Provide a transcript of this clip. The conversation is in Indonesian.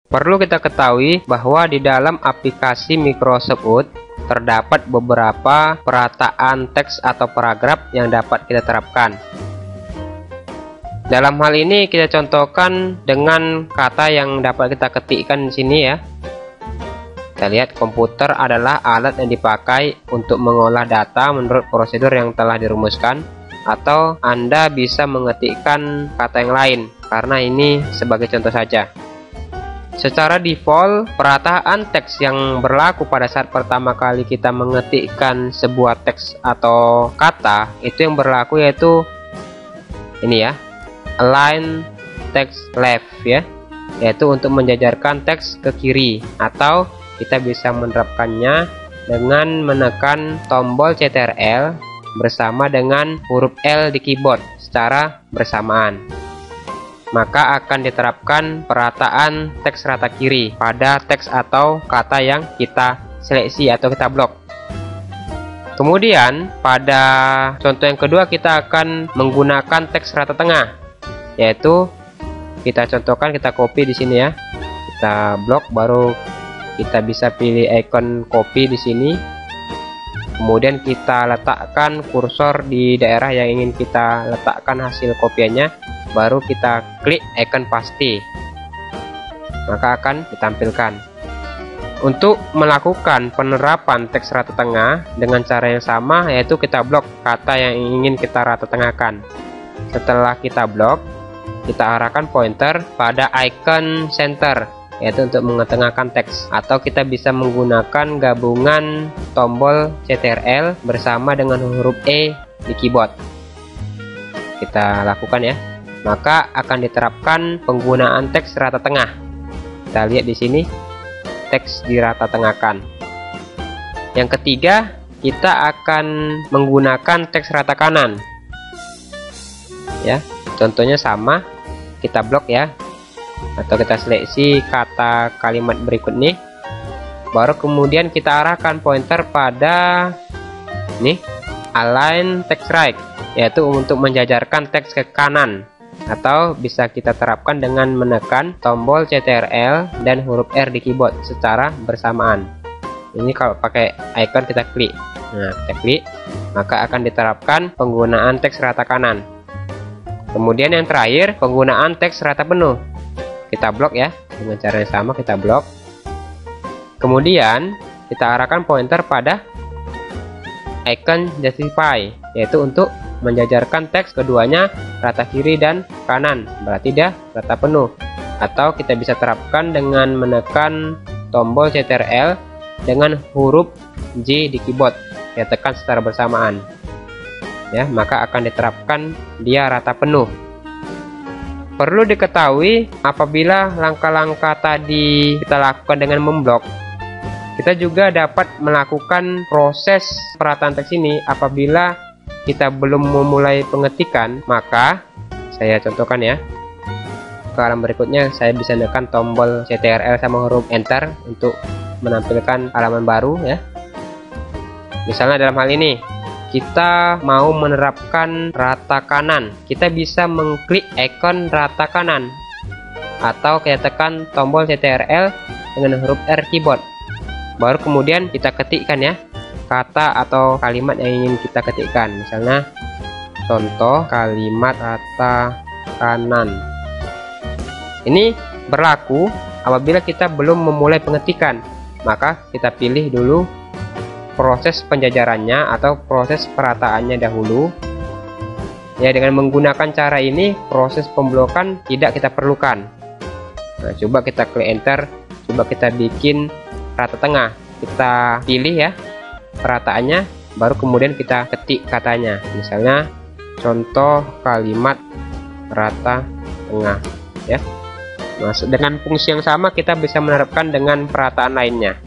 Perlu kita ketahui bahwa di dalam aplikasi Microsoft Word terdapat beberapa perataan teks atau paragraf yang dapat kita terapkan. Dalam hal ini kita contohkan dengan kata yang dapat kita ketikkan di sini ya. Kita lihat komputer adalah alat yang dipakai untuk mengolah data menurut prosedur yang telah dirumuskan, atau Anda bisa mengetikkan kata yang lain karena ini sebagai contoh saja. Secara default, perataan teks yang berlaku pada saat pertama kali kita mengetikkan sebuah teks atau kata, itu yang berlaku yaitu ini ya, align text left ya, yaitu untuk menjajarkan teks ke kiri, atau kita bisa menerapkannya dengan menekan tombol Ctrl bersama dengan huruf L di keyboard secara bersamaan. Maka akan diterapkan perataan teks rata kiri pada teks atau kata yang kita seleksi atau kita blok. Kemudian pada contoh yang kedua kita akan menggunakan teks rata tengah, yaitu kita contohkan, kita copy di sini ya, kita blok, baru kita bisa pilih icon copy di sini. Kemudian kita letakkan kursor di daerah yang ingin kita letakkan hasil kopiannya, baru kita klik icon paste, maka akan ditampilkan. Untuk melakukan penerapan teks rata tengah dengan cara yang sama, yaitu kita blok kata yang ingin kita rata tengahkan. Setelah kita blok, kita arahkan pointer pada icon center, yaitu untuk mengetengahkan teks, atau kita bisa menggunakan gabungan tombol Ctrl bersama dengan huruf E di keyboard. Kita lakukan ya, maka akan diterapkan penggunaan teks rata tengah. Kita lihat di sini, teks dirata tengahkan. Yang ketiga, kita akan menggunakan teks rata kanan. Ya, contohnya sama, kita blok ya, atau kita seleksi kata kalimat berikut nih, baru kemudian kita arahkan pointer pada nih align text right, yaitu untuk menjajarkan teks ke kanan, atau bisa kita terapkan dengan menekan tombol Ctrl dan huruf R di keyboard secara bersamaan. Ini kalau pakai icon kita klik, nah kita klik, maka akan diterapkan penggunaan teks rata kanan. Kemudian yang terakhir, penggunaan teks rata penuh. Kita blok ya, dengan cara yang sama kita blok. Kemudian kita arahkan pointer pada icon justify, yaitu untuk menjajarkan teks keduanya rata kiri dan kanan, berarti dia rata penuh. Atau kita bisa terapkan dengan menekan tombol Ctrl dengan huruf J di keyboard, kita tekan secara bersamaan ya, maka akan diterapkan dia rata penuh. Perlu diketahui, apabila langkah-langkah tadi kita lakukan dengan memblok, kita juga dapat melakukan proses perataan teks ini apabila kita belum memulai pengetikan. Maka saya contohkan ya, ke halaman berikutnya saya bisa menekan tombol Ctrl sama huruf Enter untuk menampilkan halaman baru ya. Misalnya dalam hal ini kita mau menerapkan rata kanan, kita bisa mengklik icon rata kanan, atau kita tekan tombol Ctrl dengan huruf R keyboard, baru kemudian kita ketikkan ya kata atau kalimat yang ingin kita ketikkan. Misalnya contoh kalimat rata kanan. Ini berlaku apabila kita belum memulai pengetikan, maka kita pilih dulu proses penjajarannya atau proses perataannya dahulu ya. Dengan menggunakan cara ini, proses pemblokan tidak kita perlukan. Nah, coba kita klik enter, coba kita bikin rata tengah, kita pilih ya perataannya, baru kemudian kita ketik katanya. Misalnya contoh kalimat rata tengah ya. Nah, dengan fungsi yang sama kita bisa menerapkan dengan perataan lainnya.